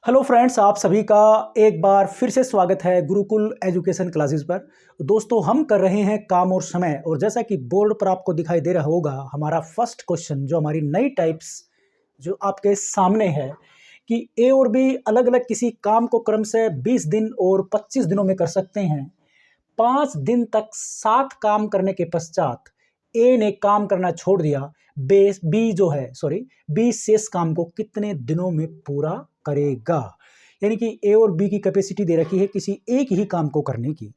Hello friends, आप सभी का एक बार फिर से स्वागत है गुरुकुल एजुकेशन क्लासेस पर। दोस्तों, हम कर रहे हैं काम और समय, और जैसा कि बोर्ड पर आपको दिखाई दे रहा होगा, हमारा फर्स्ट क्वेश्चन जो हमारी नई टाइप्स जो आपके सामने है कि ए और बी अलग अलग किसी काम को क्रम से 20 दिन और 25 दिनों में कर सकते हैं। 5 दिन तक 7 काम करने के पश्चात ए ने काम करना छोड़ दिया। बी शेष काम को कितने दिनों में पूरा करेगा। यानी कि ए और बी की कैपेसिटी दे रखी है किसी एक ही काम को करने की।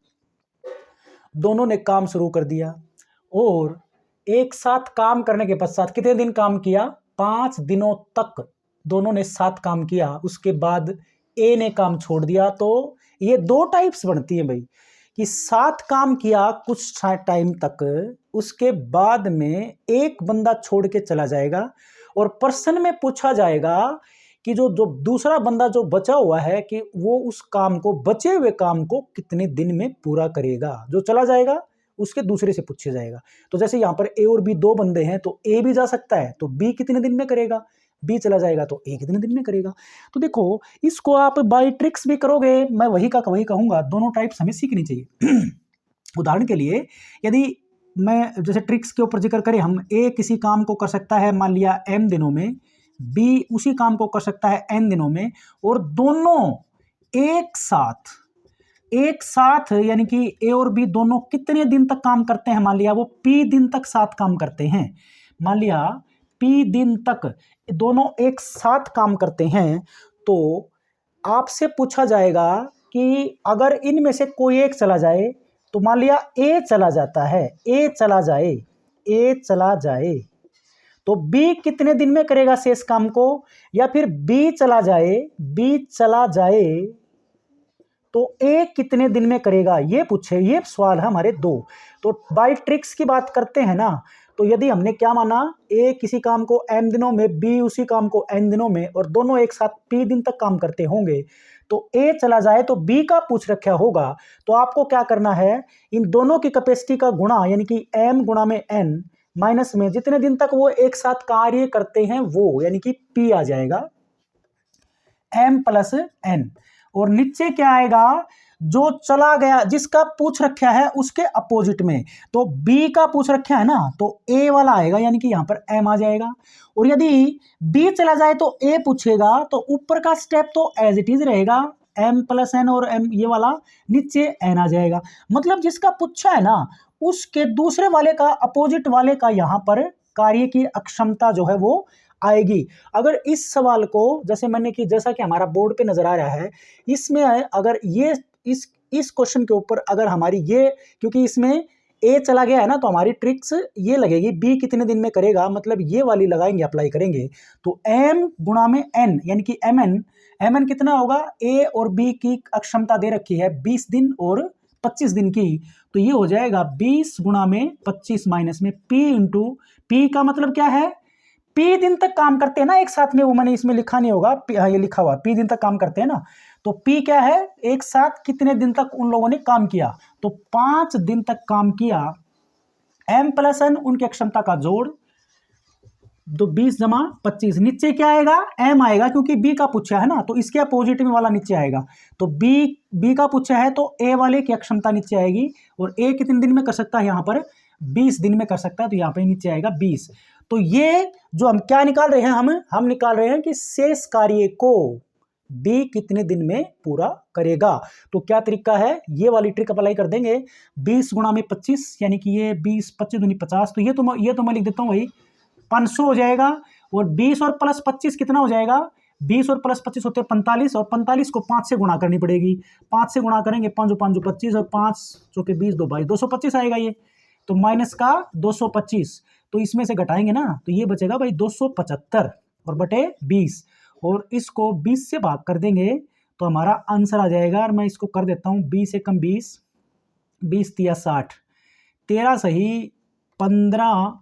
दोनों ने काम शुरू कर दिया और एक साथ काम करने के पश्चात कितने दिन काम किया? 5 दिनों तक दोनों ने साथ काम किया। उसके बाद ए ने काम छोड़ दिया। तो ये दो टाइप्स बनती है भाई, कि साथ काम किया कुछ टाइम तक, उसके बाद में एक बंदा छोड़ के चला जाएगा और प्रश्न में पूछा जाएगा कि जो जो दूसरा बंदा जो बचा हुआ है कि वो उस काम को, बचे हुए काम को कितने दिन में पूरा करेगा। जो चला जाएगा उसके दूसरे से पूछा जाएगा। तो जैसे यहाँ पर ए और बी दो बंदे हैं, तो ए भी जा सकता है, तो बी कितने दिन में करेगा। बी चला जाएगा तो ए कितने दिन में करेगा। तो देखो, इसको आप बाय ट्रिक्स भी करोगे, मैं वही कहूंगा, दोनों टाइप्स हमें सीखनी चाहिए। उदाहरण के लिए, यदि मैं जैसे ट्रिक्स के ऊपर जिक्र करें, हम ए किसी काम को कर सकता है मान लिया m दिनों में, बी उसी काम को कर सकता है n दिनों में, और दोनों एक साथ यानी कि ए और बी दोनों कितने दिन तक काम करते हैं। मान लिया वो p दिन तक साथ काम करते हैं। मान लिया p दिन तक दोनों एक साथ काम करते हैं, तो आपसे पूछा जाएगा कि अगर इनमें से कोई एक चला जाए, तो मान लिया ए चला जाता है, ए चला जाए तो बी कितने दिन में करेगा शेष काम को। या फिर बी चला जाए तो ए कितने दिन में करेगा, ये पूछे। ये सवाल है हमारे दो। तो बाय ट्रिक्स की बात करते हैं ना, तो यदि हमने क्या माना, ए किसी काम को m दिनों में, बी उसी काम को n दिनों में, और दोनों एक साथ p दिन तक काम करते होंगे, तो ए चला जाए तो बी का पूछ रखा होगा। तो आपको क्या करना है, इन दोनों की कैपेसिटी का गुणा, यानी कि m गुणा में n माइनस में जितने दिन तक वो एक साथ कार्य करते हैं वो, यानी कि p आ जाएगा m प्लस n। और नीचे क्या आएगा, जो चला गया जिसका पूछ रखा है उसके अपोजिट में, तो B का पूछ रखा है ना, तो A वाला आएगा, यानी कि यहां पर M आ जाएगा। और यदि B चला जाए तो A पूछेगा, तो ऊपर का स्टेप तो एज इट इज रहेगा, M प्लस N, और M ये वाला नीचे N आ जाएगा। मतलब जिसका पूछा है ना, उसके दूसरे वाले का, अपोजिट वाले का यहां पर कार्य की अक्षमता जो है वो आएगी। अगर इस सवाल को जैसा कि हमारा बोर्ड पे नजर आ रहा है, इसमें अगर ये इस क्वेश्चन के ऊपर अगर हमारी ये, क्योंकि इसमें ए चला गया है ना, तो हमारी ट्रिक्स ये लगेगी, बी कितने दिन में करेगा, मतलब ये वाली लगाएंगे, अप्लाई करेंगे। तो m गुणा में n, यानी कि mn कितना होगा, ए और बी की अक्षमता दे रखी है 20 दिन और 25 दिन की, तो ये हो जाएगा 20 गुणा में 25 माइनस में p इंटू p का मतलब क्या है, p दिन तक काम करते हैं ना एक साथ में। वो मैंने इसमें लिखा नहीं होगा, हाँ ये लिखा हुआ, p दिन तक काम करते हैं ना, तो p क्या है, एक साथ कितने दिन तक उन लोगों ने काम किया, तो 5 दिन तक काम किया। m प्लस n उनकी क्षमता का जोड़, तो 20 जमा 25, नीचे क्या आएगा, m आएगा, क्योंकि b का पूछा है ना, तो इसके अपोजिट में वाला नीचे आएगा। तो b का पूछा है तो a वाले की अक्षमता नीचे आएगी, और a कितने दिन में कर सकता है, यहाँ पर 20 दिन में कर सकता है, तो यहाँ पे नीचे आएगा 20। तो ये जो हम क्या निकाल रहे हैं, हम निकाल रहे हैं कि शेष कार्य को बी कितने दिन में पूरा करेगा। तो क्या तरीका है, ये वाली ट्रिक अप्लाई कर देंगे। 20 गुणा में 25, यानी कि ये 20 25 दूनी 50, तो ये तो मैं लिख देता हूँ भाई, 500 हो जाएगा। और 20 और प्लस 25 कितना हो जाएगा, 20 और प्लस 25 होते हैं 45, और 45 को 5 से गुणा करनी पड़ेगी। 5 से गुणा करेंगे, 5 5 25, और 5 चौके 20 2 22, 225 आएगा ये। तो माइनस का 225, तो इसमें से घटाएंगे ना, तो ये बचेगा भाई 275 और बटे 20, और इसको 20 से भाग कर देंगे तो हमारा आंसर आ जाएगा। और मैं इसको कर देता हूँ 20 से कम 20, 20 तिया 60, 13 सही 15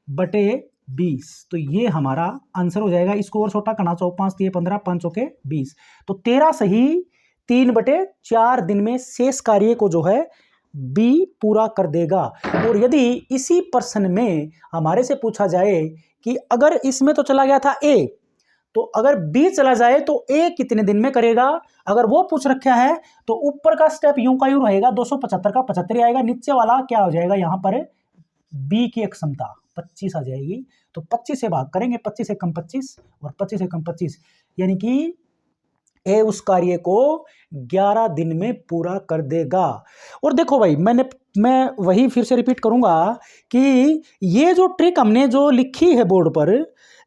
बटे 20, तो ये हमारा आंसर हो जाएगा। इसको और छोटा करना चाहो, 5 तिया 15, 5 चौके 20, तो 13 सही 3 बटे 4 दिन में शेष कार्य को जो है बी पूरा कर देगा। और यदि इसी प्रश्न में हमारे से पूछा जाए कि अगर इसमें तो चला गया था ए, तो अगर बी चला जाए तो ए कितने दिन में करेगा, अगर वो पूछ रखा है तो ऊपर का स्टेप यूं का यूं रहेगा, 275 का 75 आएगा, नीचे वाला क्या हो जाएगा यहाँ पर बी की अक्षमता 25 आ जाएगी। तो 25 से भाग करेंगे, 25 से कम 25 और 25 से कम 25, यानी कि ए उस कार्य को 11 दिन में पूरा कर देगा। और देखो भाई मैं वही फिर से रिपीट करूंगा कि ये जो ट्रिक हमने जो लिखी है बोर्ड पर,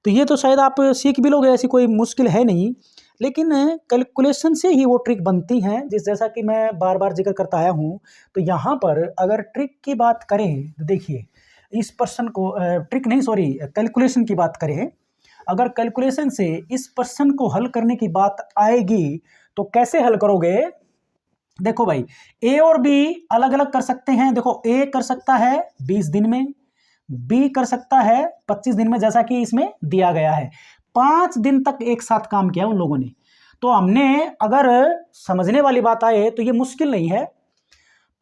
तो ये तो शायद आप सीख भी लोगे, ऐसी कोई मुश्किल है नहीं, लेकिन कैलकुलेशन से ही वो ट्रिक बनती हैं, जैसा कि मैं बार बार जिक्र करता आया हूँ। तो यहाँ पर अगर ट्रिक की बात करें तो देखिए, इस पर्सन को ट्रिक नहीं सॉरी कैलकुलेशन की बात करें, अगर कैलकुलेशन से इस प्रश्न को हल करने की बात आएगी तो कैसे हल करोगे। देखो भाई, ए और बी अलग अलग कर सकते हैं। देखो, ए कर सकता है 20 दिन में, बी कर सकता है 25 दिन में, जैसा कि इसमें दिया गया है। 5 दिन तक एक साथ काम किया उन लोगों ने। तो हमने अगर समझने वाली बात आए तो ये मुश्किल नहीं है,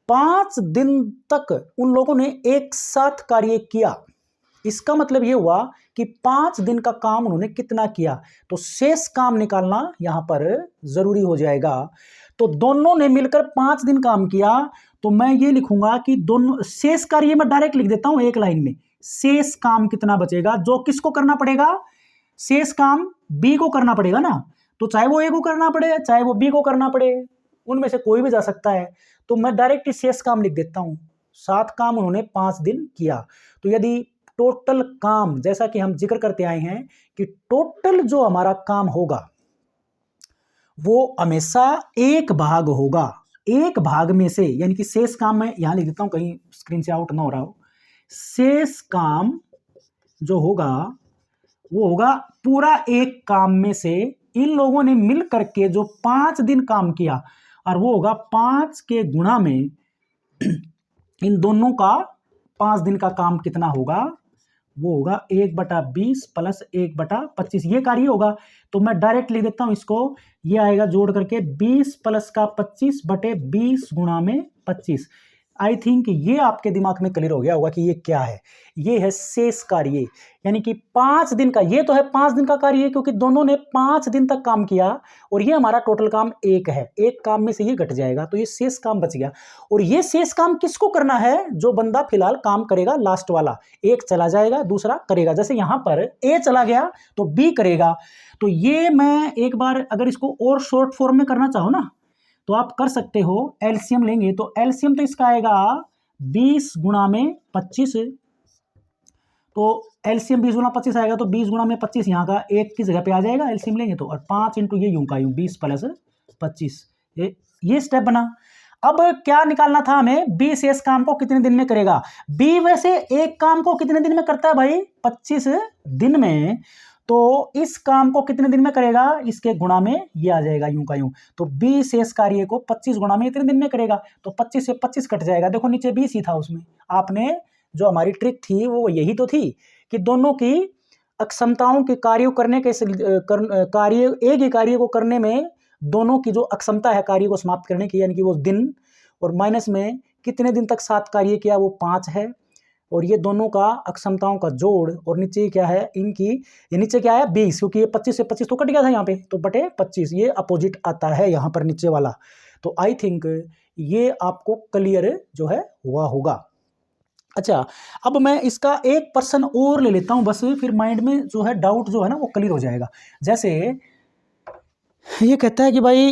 5 दिन तक उन लोगों ने एक साथ कार्य किया। इसका मतलब यह हुआ कि 5 दिन का काम उन्होंने कितना किया, तो शेष काम निकालना यहां पर जरूरी हो जाएगा। तो दोनों ने मिलकर 5 दिन काम किया, तो मैं ये लिखूंगा कि दोनों शेष कार्य में डायरेक्ट लिख देता हूं एक लाइन में, शेष काम कितना बचेगा, जो किसको करना पड़ेगा, शेष काम बी को करना पड़ेगा ना। तो चाहे वो ए को करना पड़े चाहे वो बी को करना पड़े, उनमें से कोई भी जा सकता है। तो मैं डायरेक्ट शेष काम लिख देता हूं, 7 काम उन्होंने 5 दिन किया। तो यदि टोटल काम, जैसा कि हम जिक्र करते आए हैं कि टोटल जो हमारा काम होगा वो हमेशा एक भाग होगा, एक भाग में से, यानी कि शेष काम मैं यहां लिख देता हूं, कहीं स्क्रीन से आउट ना हो रहा हो। शेष काम जो होगा वो होगा पूरा एक काम में से इन लोगों ने मिल करके जो 5 दिन काम किया, और वो होगा 5 के गुणा में इन दोनों का 5 दिन का काम कितना होगा, वो होगा 1/20 प्लस 1/25, ये कार्य होगा। तो मैं डायरेक्ट लिख देता हूं इसको, ये आएगा जोड़ करके 20 प्लस का 25/20 गुणा में 25। आई थिंक ये आपके दिमाग में क्लियर हो गया होगा कि ये क्या है। ये है शेष कार्य, यानी कि 5 दिन का, ये तो है 5 दिन का कार्य क्योंकि दोनों ने 5 दिन तक काम किया, और ये हमारा टोटल काम एक है, एक काम में से ये घट जाएगा, तो ये शेष काम बच गया। और ये शेष काम किसको करना है, जो बंदा फिलहाल काम करेगा लास्ट वाला, एक चला जाएगा दूसरा करेगा। जैसे यहां पर ए चला गया तो बी करेगा। तो ये मैं एक बार अगर इसको और शॉर्ट फॉर्म में करना चाहो ना तो आप कर सकते हो, एलसीएम लेंगे तो एलसीएम तो इसका आएगा 20 गुणा में 25, तो एलसीएम 20 गुणा 25 आएगा, तो 20 गुणा में 25 यहाँ का एक की जगह पे आ जाएगा, एलसीएम लेंगे तो, और 5 इंटू ये यूं का यूं 20 प्लस 25, ये स्टेप बना। अब क्या निकालना था हमें, बी शेष काम को कितने दिन में करेगा। बी वैसे एक काम को कितने दिन में करता है भाई, 25 दिन में, तो इस काम को कितने दिन में करेगा, इसके गुणा में ये आ जाएगा यूं का यूं। तो बी शेष कार्य को 25 गुणा में इतने दिन में करेगा, तो 25 से 25 कट जाएगा। देखो नीचे 20 ही था उसमें, आपने जो हमारी ट्रिक थी वो यही तो थी कि दोनों की अक्षमताओं के कार्यों करने के कार्य, एक ही कार्य को करने में दोनों की जो अक्षमता है कार्य को समाप्त करने की, यानी कि वो दिन, और माइनस में कितने दिन तक 7 कार्य किया वो 5 है, और ये दोनों का अक्षमताओं का जोड़, और नीचे क्या है इनकी, ये नीचे क्या है 20, क्योंकि ये 25 से 25 तो कट गया था यहाँ पे, तो बटे 25 ये अपोजिट आता है यहाँ पर नीचे वाला। तो आई थिंक ये आपको क्लियर जो है हुआ होगा। अच्छा, अब मैं इसका एक पर्सन और ले लेता हूं, बस फिर माइंड में जो है डाउट जो है ना वो क्लियर हो जाएगा। जैसे ये कहता है कि भाई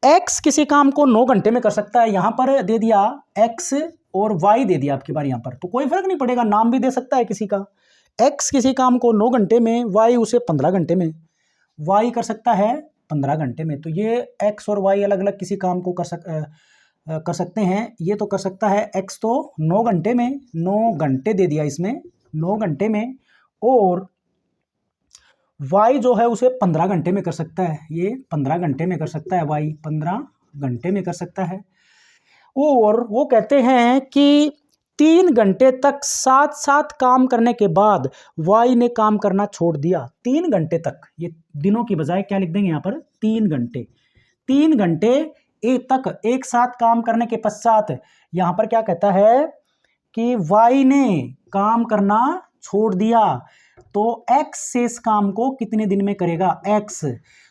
एक्स किसी काम को 9 घंटे में कर सकता है, यहां पर दे दिया एक्स और वाई दे दिया आपकी बार यहाँ पर, तो कोई फर्क नहीं पड़ेगा, नाम भी दे सकता है किसी का। एक्स किसी काम को 9 घंटे में, वाई उसे 15 घंटे में, वाई कर सकता है 15 घंटे में। तो ये एक्स और वाई अलग अलग किसी काम को कर सकते हैं। ये तो कर सकता है एक्स तो 9 घंटे में, 9 घंटे दे दिया इसमें 9 घंटे में, और वाई जो है उसे 15 घंटे में कर सकता है, ये 15 घंटे में कर सकता है, वाई 15 घंटे में कर सकता है। और वो कहते हैं कि 3 घंटे तक साथ साथ काम करने के बाद वाई ने काम करना छोड़ दिया। 3 घंटे तक, ये दिनों की बजाय क्या लिख देंगे यहाँ पर 3 घंटे, 3 घंटे तक एक साथ काम करने के पश्चात यहाँ पर क्या कहता है कि वाई ने काम करना छोड़ दिया। तो x शेष काम को कितने दिन में करेगा x।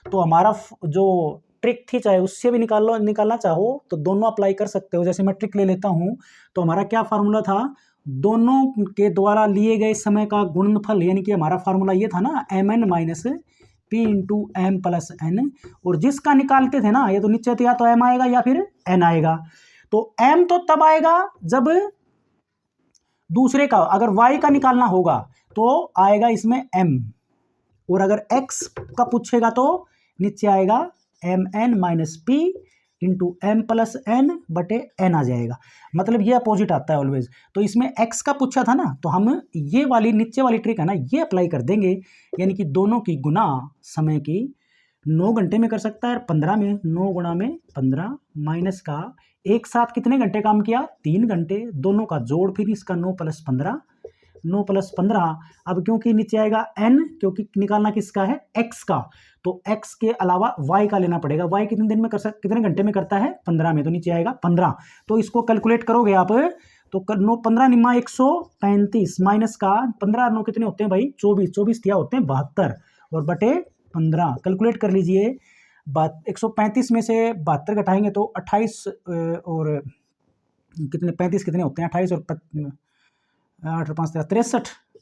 तो हमारा जो ट्रिक थी, चाहे उससे भी निकालना चाहो तो दोनों अप्लाई कर सकते हो। जैसे मैं ट्रिक ले लेता हूं, तो हमारा क्या फार्मूला था, दोनों के द्वारा लिए गए समय का गुणनफल, यानी कि हमारा फार्मूला ये था ना mn minus p into M plus N. और जिसका निकालते थे ना, ये तो नीचे तो या तो m आएगा या फिर n आएगा। तो m तो तब आएगा जब दूसरे का, अगर y का निकालना होगा तो आएगा इसमें m, और अगर x का पूछेगा तो नीचे आएगा mn minus p into M plus N बटे एन आ जाएगा। मतलब ये अपोजिट आता है ऑलवेज। तो इसमें x का पूछा था ना, तो हम ये वाली नीचे वाली ट्रिक है ना, ये अप्लाई कर देंगे, यानी कि दोनों की गुना समय की 9 घंटे में कर सकता है 15 में, 9 गुणा में 15 माइनस का एक साथ कितने घंटे काम किया, 3 घंटे, दोनों का जोड़ फिर इसका 9 प्लस 15, 9 प्लस 15। अब क्योंकि नीचे आएगा n, क्योंकि निकालना किसका है, x का, तो x के अलावा y का लेना पड़ेगा। y कितने दिन में कितने घंटे में करता है, 15 में, तो नीचे आएगा 15। तो इसको कैलकुलेट करोगे आप तो 9 15 निम्मा 135 माइनस का 15 9 कितने होते हैं भाई, 24 दिया होते हैं 72, और बटे 15 कैलकुलेट कर लीजिए। 135 में से 72 घटाएंगे तो 28 और कितने 35 कितने होते हैं, 28 और 8 5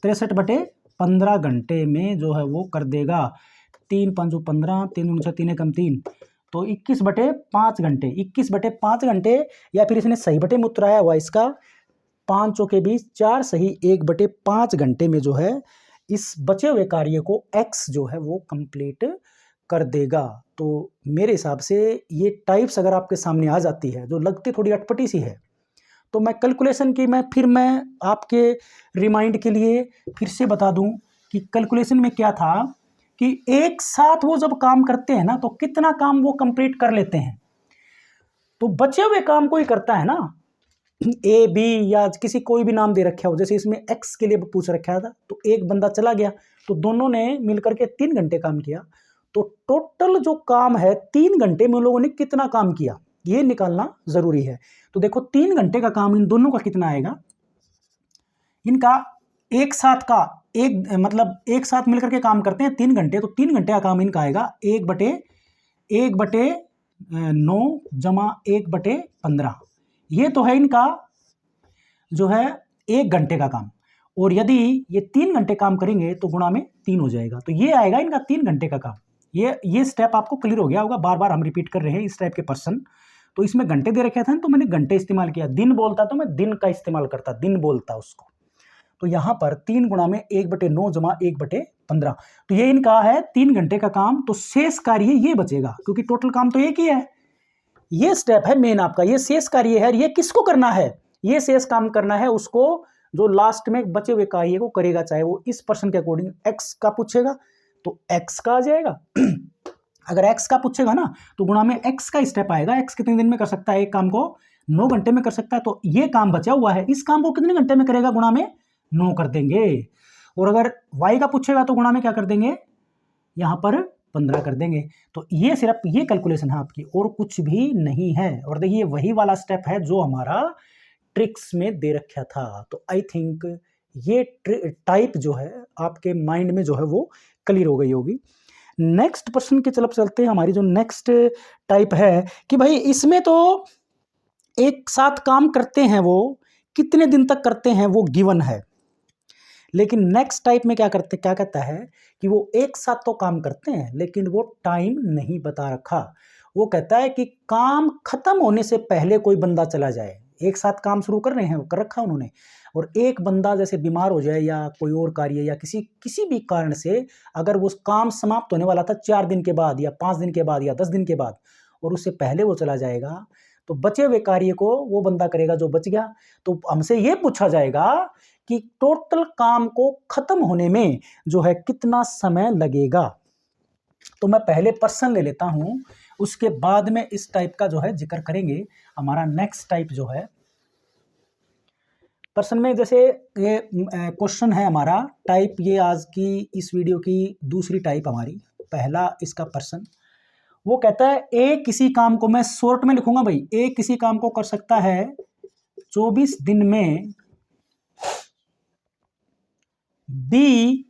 63 बटे 15 घंटे में जो है वो कर देगा। 3 5 15, 3 19 3 एकम 3, तो 21 बटे 5 घंटे, 21 बटे 5 घंटे, या फिर इसने सही बटे में उतराया हुआ इसका 5 चौके 20 4 सही 1 बटे 5 घंटे में जो है इस बचे हुए कार्य को x जो है वो कंप्लीट कर देगा। तो मेरे हिसाब से ये टाइप्स अगर आपके सामने आ जाती है, जो लगती थोड़ी अटपटी सी है, तो मैं कैलकुलेशन की मैं आपके रिमाइंड के लिए फिर से बता दूं कि कैलकुलेशन में क्या था कि एक साथ वो जब काम करते हैं ना, तो कितना काम वो कंप्लीट कर लेते हैं। तो बचे हुए काम को ही करता है ना, ए बी या किसी कोई भी नाम दे रखा हो, जैसे इसमें एक्स के लिए पूछ रखा था, तो एक बंदा चला गया तो दोनों ने मिलकर के 3 घंटे काम किया। तो टोटल जो काम है 3 घंटे में उन लोगों ने कितना काम किया, ये निकालना जरूरी है। तो देखो 3 घंटे का काम इन दोनों का कितना आएगा, इनका एक साथ का मतलब एक साथ मिलकर के काम करते हैं 3 घंटे, तो 3 घंटे का काम इनका आएगा 1/9 जमा 1/15। ये तो है इनका जो है 1 घंटे का काम, और यदि ये 3 घंटे काम करेंगे तो गुणा में 3 हो जाएगा, तो ये आएगा इनका 3 घंटे का काम। ये स्टेप आपको क्लियर हो गया होगा, बार बार हम रिपीट कर रहे हैं इस टाइप के पर्सन। तो इसमें घंटे दे रखे थे तो मैंने घंटे इस्तेमाल किया, दिन बोलता तो मैं दिन का इस्तेमाल करता, दिन बोलता उसको। तो यहां पर 3 गुणा में 1/9 जमा 1/15, तो ये इनका है 3 घंटे का काम। तो शेष कार्य ये बचेगा, क्योंकि टोटल काम तो एक ही है। ये स्टेप है मेन आपका, ये शेष कार्य है, ये किसको करना है, ये शेष काम करना है उसको जो लास्ट में बचे हुए कार्य को करेगा, चाहे वो इस पर्सन के अकॉर्डिंग एक्स का पूछेगा तो एक्स का आ जाएगा अगर एक्स का पूछेगा ना तो गुणा में एक्स का स्टेप आएगा। एक्स कितने दिन में कर सकता है, एक काम को 9 घंटे में कर सकता है, तो ये काम बचा हुआ है, इस काम को कितने घंटे में करेगा, गुणा में 9 कर देंगे। और अगर वाई का पूछेगा तो गुणा में क्या कर देंगे, यहां पर 15 कर देंगे। तो ये सिर्फ ये कैलकुलेशन है आपकी, और कुछ भी नहीं है। और देखिए वही वाला स्टेप है जो हमारा ट्रिक्स में दे रखा था। तो आई थिंक ये टाइप जो है आपके माइंड में जो है वो क्लियर हो गई होगी। नेक्स्ट पर्सन की तरफ चलते हैं। हमारी जो नेक्स्ट टाइप है कि भाई इसमें तो एक साथ काम करते हैं, वो कितने दिन तक करते हैं वो गिवन है, लेकिन नेक्स्ट टाइप में क्या कहता है कि वो एक साथ तो काम करते हैं लेकिन वो टाइम नहीं बता रखा। वो कहता है कि काम खत्म होने से पहले कोई बंदा चला जाए, एक साथ काम शुरू कर रहे हैं, कर रखा उन्होंने, और एक बंदा जैसे बीमार हो जाए या कोई और कार्य या किसी भी कारण से अगर वो काम समाप्त होने वाला था 4 दिन के बाद या 5 दिन के बाद या 10 दिन के बाद, और उससे पहले वो चला जाएगा, तो बचे हुए कार्य को वो बंदा करेगा जो बच गया। तो हमसे ये पूछा जाएगा कि टोटल काम को खत्म होने में जो है कितना समय लगेगा। तो मैं पहले पर्सन ले लेता हूं, उसके बाद में इस टाइप का जो है जिक्र करेंगे। हमारा नेक्स्ट टाइप जो है पर्सन में, जैसे ये क्वेश्चन है हमारा टाइप, ये आज की इस वीडियो की दूसरी टाइप हमारी। पहला इसका पर्सन वो कहता है ए किसी काम को, मैं शॉर्ट में लिखूंगा भाई, ए किसी काम को कर सकता है 24 दिन में, बी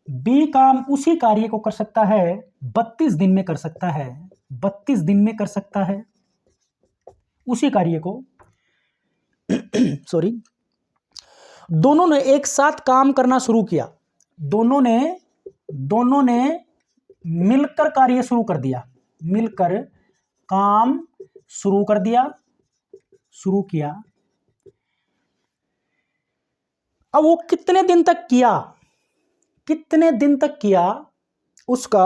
बी काम उसी कार्य को कर सकता है 32 दिन में कर सकता है, 32 दिन में कर सकता है उसी कार्य को। सॉरी, दोनों ने एक साथ काम करना शुरू किया, दोनों ने मिलकर कार्य शुरू कर दिया, मिलकर काम शुरू कर दिया, शुरू किया। अब वो कितने दिन तक किया, कितने दिन तक किया उसका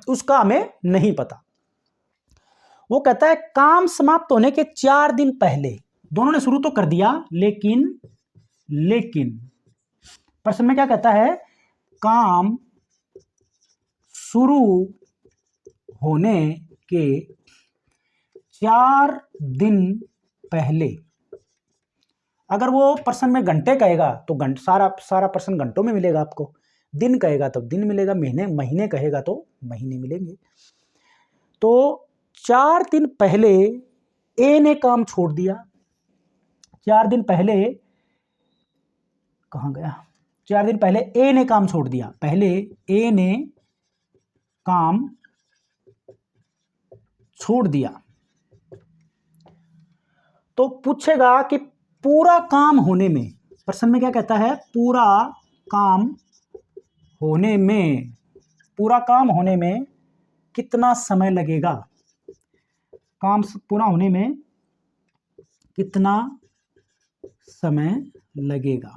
उसका हमें नहीं पता। वो कहता है काम समाप्त होने के 4 दिन पहले, दोनों ने शुरू तो कर दिया, लेकिन प्रश्न में क्या कहता है, काम शुरू होने के 4 दिन पहले। अगर वो पर्सन में घंटे कहेगा तो सारा पर्सन घंटों में मिलेगा आपको, दिन कहेगा तो दिन मिलेगा, महीने कहेगा तो महीने मिलेंगे। तो 4 दिन पहले ए ने काम छोड़ दिया, 4 दिन पहले कहाँ गया, 4 दिन पहले ए ने काम छोड़ दिया, पहले ए ने काम छोड़ दिया। तो पूछेगा कि पूरा काम होने में, प्रश्न में क्या कहता है, पूरा काम होने में कितना समय लगेगा, काम पूरा होने में कितना समय लगेगा,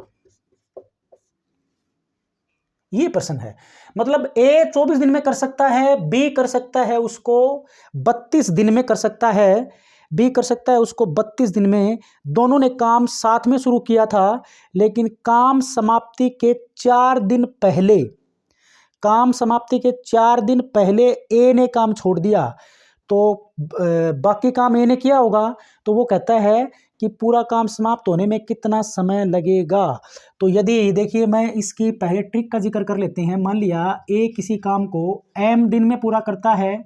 ये प्रश्न है। मतलब ए 24 दिन में कर सकता है, बी कर सकता है उसको 32 दिन में कर सकता है, बी कर सकता है उसको 32 दिन में। दोनों ने काम साथ में शुरू किया था, लेकिन काम समाप्ति के 4 दिन पहले, काम समाप्ति के 4 दिन पहले ए ने काम छोड़ दिया, तो बाकी काम ए ने किया होगा। तो वो कहता है कि पूरा काम समाप्त होने में कितना समय लगेगा। तो यदि देखिए, मैं इसकी पहले ट्रिक का जिक्र कर लेते हैं। मान लिया ए किसी काम को m दिन में पूरा करता है,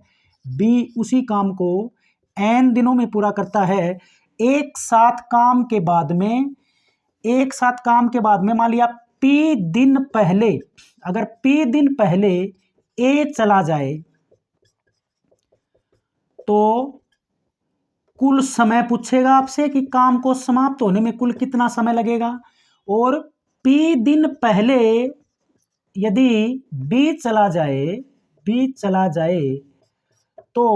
बी उसी काम को n दिनों में पूरा करता है। एक साथ काम के बाद में मान लिया p दिन पहले, अगर p दिन पहले ए चला जाए तो कुल समय पूछेगा आपसे कि काम को समाप्त होने में कुल कितना समय लगेगा। और p दिन पहले यदि b चला जाए तो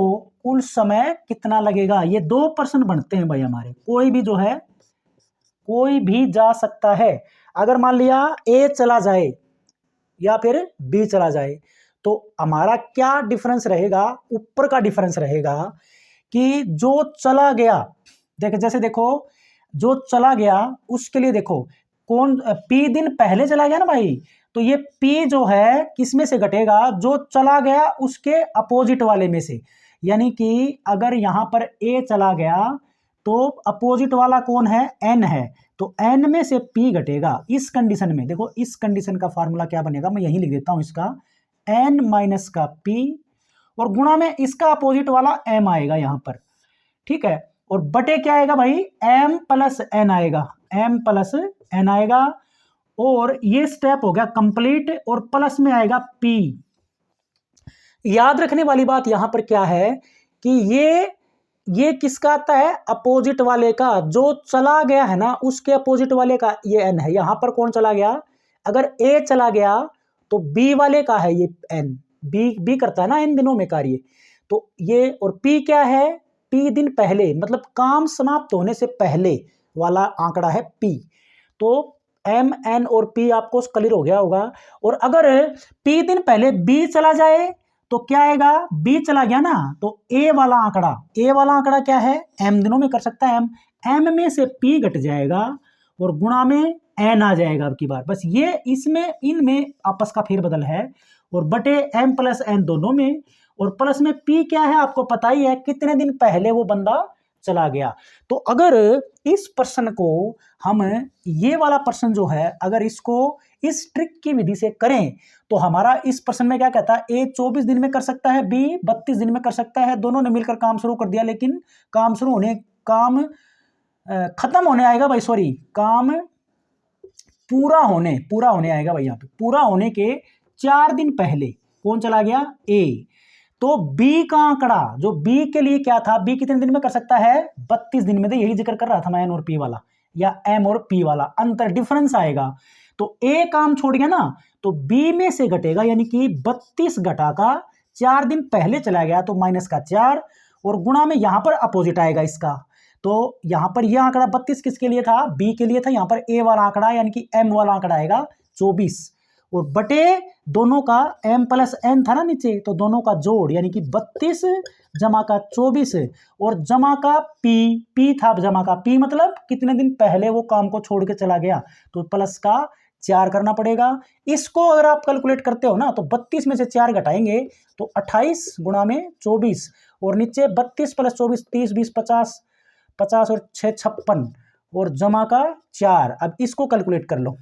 कुल समय कितना लगेगा। ये 2 प्रश्न बनते हैं भाई हमारे, कोई भी जा सकता है। अगर मान लिया ए चला जाए या फिर बी चला जाए, तो हमारा क्या डिफरेंस रहेगा, ऊपर का डिफरेंस रहेगा कि जो चला गया, जैसे देखो जो चला गया उसके लिए देखो कौन पी दिन पहले चला गया ना भाई, तो ये पी जो है किस में से घटेगा, जो चला गया उसके अपोजिट वाले में से। यानी कि अगर यहां पर ए चला गया तो अपोजिट वाला कौन है, एन है, तो एन में से पी घटेगा। इस कंडीशन में देखो, इस कंडीशन का फार्मूला क्या बनेगा, मैं यही लिख देता हूं इसका, एन माइनस का पी और गुणा में इसका अपोजिट वाला एम आएगा यहां पर, ठीक है। और बटे क्या आएगा भाई, एम प्लस एन आएगा, एम प्लस एन आएगा। और ये स्टेप हो गया कंप्लीट, और प्लस में आएगा पी। याद रखने वाली बात यहां पर क्या है कि ये किसका आता है, अपोजिट वाले का, जो चला गया है ना उसके अपोजिट वाले का ये एन है। यहां पर कौन चला गया, अगर ए चला गया तो बी वाले का है ये एन, बी करता है ना इन दिनों में कार्य, तो ये। और पी क्या है, पी दिन पहले, मतलब काम समाप्त होने से पहले वाला आंकड़ा है पी। तो एम एन और पी आपको क्लियर हो गया होगा। और अगर पी दिन पहले बी चला जाए तो क्या आएगा, बी चला गया ना, तो ए वाला आंकड़ा क्या है, एम दिनों में कर सकता है, एम में से पी घट जाएगा और गुणा में एन आ जाएगा अब की बार। बस ये इसमें इनमें आपस का फेरबदल है, और बटे एम प्लस एन दोनों में, और प्लस में पी क्या है आपको पता ही है, कितने दिन पहले वो बंदा चला गया। तो अगर इस प्रश्न को हम, ये वाला प्रश्न जो है, अगर इसको इस ट्रिक की विधि से करें तो हमारा इस प्रश्न में क्या कहता है, ए 24 दिन में कर सकता है, बी 32 दिन में कर सकता है। दोनों ने मिलकर काम शुरू कर दिया, लेकिन काम खत्म होने आएगा भाई, सॉरी, काम पूरा होने आएगा भाई, यहाँ पे पूरा होने के 4 दिन पहले कौन चला गया, ए। तो बी का आंकड़ा, जो बी के लिए क्या था, बी कितने दिन में कर सकता है, 32 दिन में। तो यही जिक्र कर रहा था मैं, एन और पी वाला या एम और पी वाला अंतर, डिफरेंस आएगा। तो ए काम छोड़ गया ना, तो बी में से घटेगा, यानी कि 32 घटा का 4 दिन पहले चला गया तो माइनस का 4, और गुणा में यहां पर अपोजिट आएगा इसका। तो यहां पर यह आंकड़ा 32 किसके लिए था, बी के लिए था। यहां पर ए वाला आंकड़ा यानी कि एम वाला आंकड़ा आएगा 24, और बटे दोनों का एम प्लस एन था ना नीचे, तो दोनों का जोड़ यानी कि 32 जमा का 24, और जमा का पी था, जमा का पी मतलब कितने दिन पहले वो काम को छोड़ के चला गया, तो प्लस का 4 करना पड़ेगा। इसको अगर आप कैलकुलेट करते हो ना, तो 32 में से 4 घटाएंगे तो 28 गुणा में 24, और नीचे 32 प्लस 24 30 20 50, 50 और 6 56, और जमा का 4। अब इसको कैलकुलेट कर लो,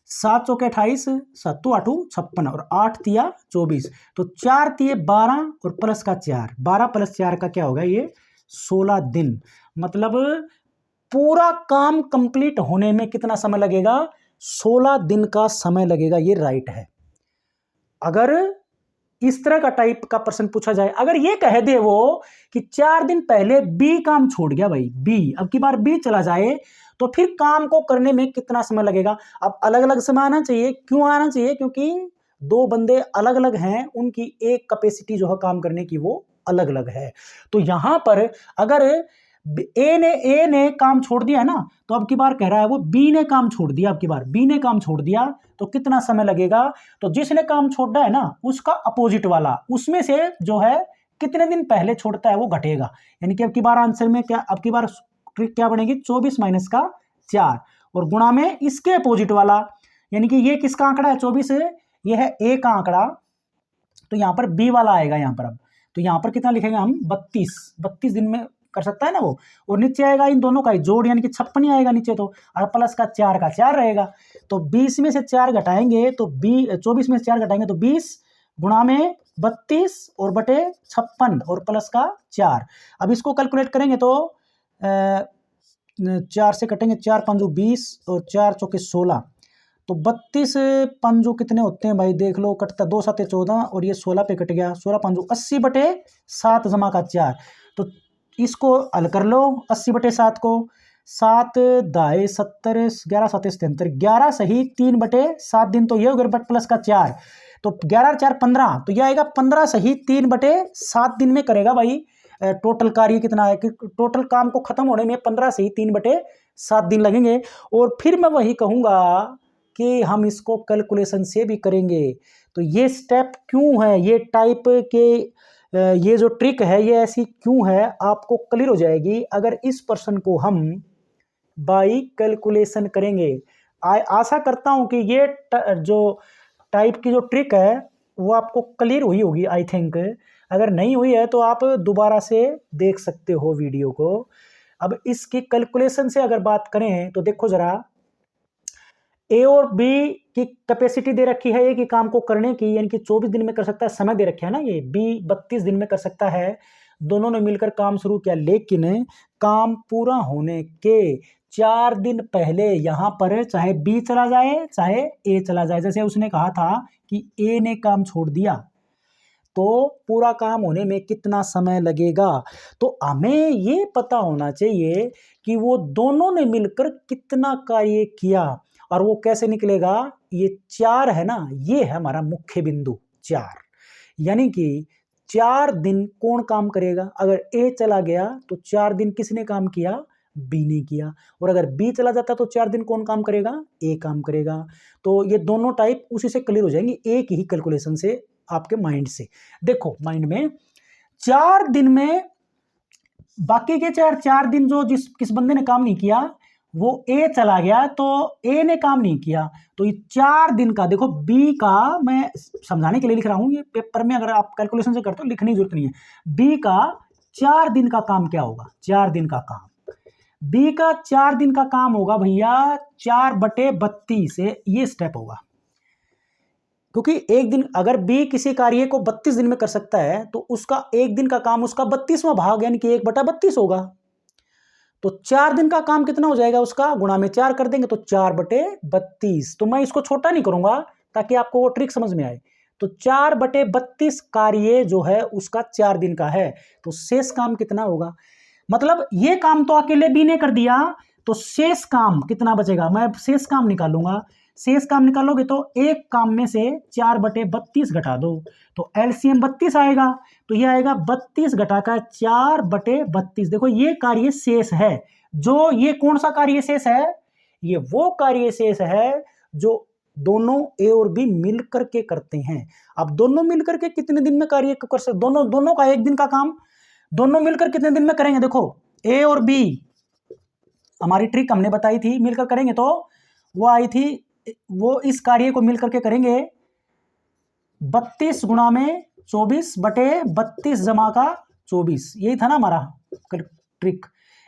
7 चौके 28, 7 8 56, और 8 तिया 24, तो 4 तिये 12 और प्लस का 4, 12 प्लस 4 का क्या होगा, ये 16 दिन। मतलब पूरा काम कंप्लीट होने में कितना समय लगेगा, 16 दिन का समय लगेगा। ये राइट है। अगर इस तरह का टाइप का प्रश्न पूछा जाए, अगर ये कह दे वो कि 4 दिन पहले बी काम छोड़ गया भाई, बी अब की बार बी चला जाए, तो फिर काम को करने में कितना समय लगेगा। अब अलग अलग समय आना चाहिए, क्यों आना चाहिए, क्योंकि दो बंदे अलग अलग हैं, उनकी एक कैपेसिटी जो है काम करने की वो अलग अलग है। तो यहां पर अगर ए ने काम छोड़ दिया है ना, तो अब की बार कह रहा है वो बी ने काम छोड़ दिया, अब की बार बी ने काम छोड़ दिया, तो कितना समय लगेगा। तो जिसने काम छोड़ा है ना, उसका अपोजिट वाला, उसमें से जो है कितने दिन पहले छोड़ता है वो घटेगा। यानी कि अब की बार आंसर में क्या, अब की बार ट्रिक क्या बनेगी, 24 माइनस का 4, और गुणा में इसके अपोजिट वाला, यानी कि ये किसका आंकड़ा है 24, ये है ए का आंकड़ा, तो यहां पर बी वाला आएगा यहां पर। अब तो यहां पर कितना लिखेंगे हम, 32 दिन में कर सकता है ना वो, और नीचे आएगा इन दोनों का ही जोड़, यानी कि 56 ही आएगा नीचे, तो और प्लस का 4 का 4 रहेगा। तो 20 में से 4 घटाएंगे तो 24 में से 4 घटाएंगे तो 20 गुणा में 32 और बटे 56 और प्लस का 4। अब इसको कैलकुलेट करेंगे तो 4 से कटेंगे, 4 पंजू 20 और 4 चौके 16, तो 32 पंजू कितने होते हैं भाई, देख लो, कटता 2 7 14, और ये 16 पे कट गया, 16 पंजू 80 बटे 7 जमा का 4। तो इसको हल कर लो, 80 बटे 7 को, 7 दाए 70, 11 7 77, 11 सही 3 बटे 7 दिन, तो ये हो गया, बट प्लस का 4, तो 11 4 15, तो ये आएगा 15 सही 3 बटे 7 दिन में करेगा भाई। टोटल कार्य कितना है कि टोटल काम को खत्म होने में 15 सही 3 बटे 7 दिन लगेंगे। और फिर मैं वही कहूंगा कि हम इसको कैलकुलेशन से भी करेंगे। तो ये स्टेप क्यों है, ये टाइप के ये जो ट्रिक है ये ऐसी क्यों है, आपको क्लियर हो जाएगी अगर इस प्रश्न को हम बाई कैलकुलेशन करेंगे। आशा करता हूं कि ये जो टाइप की जो ट्रिक है वो आपको क्लियर हुई होगी आई थिंक। अगर नहीं हुई है तो आप दोबारा से देख सकते हो वीडियो को। अब इसकी कैलकुलेशन से अगर बात करें तो देखो जरा, ए और बी की कैपेसिटी दे रखी है एक ही काम को करने की, यानी कि 24 दिन में कर सकता है, समय दे रखा है ना, ये बी 32 दिन में कर सकता है। दोनों ने मिलकर काम शुरू किया, लेकिन काम पूरा होने के 4 दिन पहले यहां पर चाहे बी चला जाए चाहे ए चला जाए, जैसे उसने कहा था कि ए ने काम छोड़ दिया तो पूरा काम होने में कितना समय लगेगा। तो हमें ये पता होना चाहिए कि वो दोनों ने मिलकर कितना कार्य किया, और वो कैसे निकलेगा, ये 4 है ना, ये है हमारा मुख्य बिंदु 4। यानी कि 4 दिन कौन काम करेगा, अगर ए चला गया तो 4 दिन किसने काम किया, बी ने किया, और अगर बी चला जाता तो 4 दिन कौन काम करेगा, ए काम करेगा। तो ये दोनों टाइप उसी से क्लियर हो जाएंगे, एक ही कैलकुलेशन से, आपके माइंड से। देखो माइंड में 4 दिन में बाकी के 4 दिन जो किस बंदे ने काम नहीं किया, वो ए चला गया तो ए ने काम नहीं किया, तो ये 4 दिन का, देखो बी का मैं समझाने के लिए लिख रहा हूं, ये पेपर में अगर आप कैलकुलेशन से करते हो लिखने की जरूरत नहीं है। बी का 4 दिन का काम क्या होगा, 4 दिन का काम, बी का 4 दिन का काम होगा भैया 4/32 से, ये स्टेप होगा। क्योंकि एक दिन अगर बी किसी कार्य को 32 दिन में कर सकता है तो उसका एक दिन का काम उसका 32वां भाग यानी कि 1/32 होगा। तो 4 दिन का काम कितना हो जाएगा उसका, गुणा में 4 कर देंगे तो 4/32। तो मैं इसको छोटा नहीं करूंगा, ताकि आपको वो ट्रिक समझ में आए। तो 4/32 कार्य जो है उसका 4 दिन का है, तो शेष काम कितना होगा? मतलब ये काम तो अकेले बी ने कर दिया, तो शेष काम कितना बचेगा? मैं शेष काम निकालूंगा। शेष काम निकालोगे तो एक काम में से 4/32 घटा दो, तो एलसीएम 32 आएगा। तो ये आएगा 32 घटा का 4/32। देखो ये कार्य शेष है। जो ये कौन सा कार्य शेष है? ये वो कार्य शेष है जो दोनों ए और बी मिलकर के करते हैं। अब दोनों मिलकर के कितने दिन में कार्य कर सकते? दोनों का एक दिन का काम दोनों मिलकर कितने दिन में करेंगे? देखो ए और बी, हमारी ट्रिक हमने बताई थी, मिलकर करेंगे तो वो आई थी, वो इस कार्य को मिलकर के करेंगे 32 गुणा में 24/32 जमा का 24। यही था ना हमारा ट्रिक।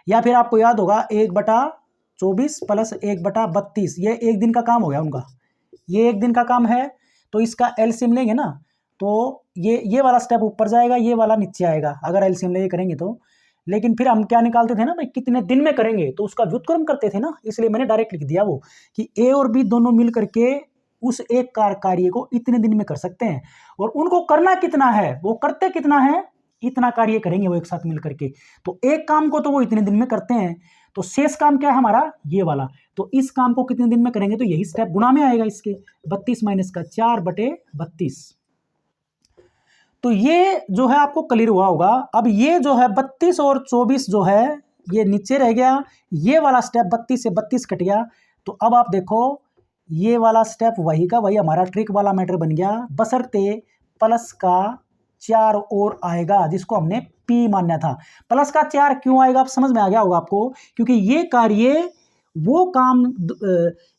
या फिर आपको याद होगा 1/24 प्लस 1/32, ये एक दिन का काम हो गया उनका। ये एक दिन का काम है, तो इसका एलसीएम लेंगे ना, तो ये वाला स्टेप ऊपर जाएगा, ये वाला नीचे आएगा अगर एलसीएम ले करेंगे तो। लेकिन फिर हम क्या निकालते थे ना भाई, कितने दिन में करेंगे, तो उसका व्युत्क्रम करते थे ना, इसलिए मैंने डायरेक्ट लिख दिया वो कि ए और बी दोनों मिल करके उस एक कार्य को इतने दिन में कर सकते हैं। और उनको करना कितना है, वो करते कितना है, इतना कार्य करेंगे वो एक साथ मिल करके। तो एक काम को तो वो इतने दिन में करते हैं, तो शेष काम क्या है हमारा? ये वाला। तो इस काम को कितने दिन में करेंगे, तो यही स्टेप गुणा में आएगा इसके, 32 माइनस का 4/32। तो ये जो है आपको क्लियर हुआ होगा। अब ये जो है 32 और 24 जो है ये नीचे रह गया, ये वाला स्टेप 32 से 32 कट गया। तो अब आप देखो ये वाला स्टेप वही का वही हमारा ट्रिक वाला मैटर बन गया, बशर्ते प्लस का 4 और आएगा, जिसको हमने P मानना था। प्लस का 4 क्यों आएगा, आप समझ में आ गया होगा आपको, क्योंकि ये कार्य वो काम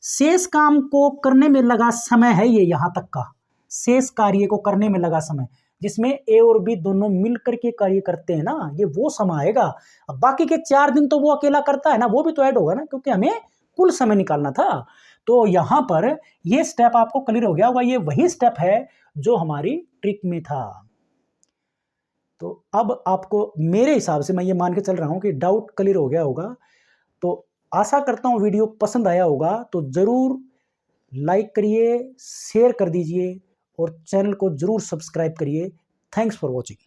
शेष काम को करने में लगा समय है, ये यहां तक का शेष कार्य को करने में लगा समय, जिसमें ए और बी दोनों मिलकर के कार्य करते हैं ना, ये वो समय आएगा। अब बाकी के 4 दिन तो वो अकेला करता है ना, वो भी तो ऐड होगा ना, क्योंकि हमें कुल समय निकालना था। तो यहां पर ये स्टेप आपको क्लियर हो गया होगा, ये वही स्टेप है जो हमारी ट्रिक में था। तो अब आपको मेरे हिसाब से मैं ये मान के चल रहा हूं कि डाउट क्लियर हो गया होगा। तो आशा करता हूं वीडियो पसंद आया होगा, तो जरूर लाइक करिए, शेयर कर दीजिए और चैनल को जरूर सब्सक्राइब करिए। Thanks for watching.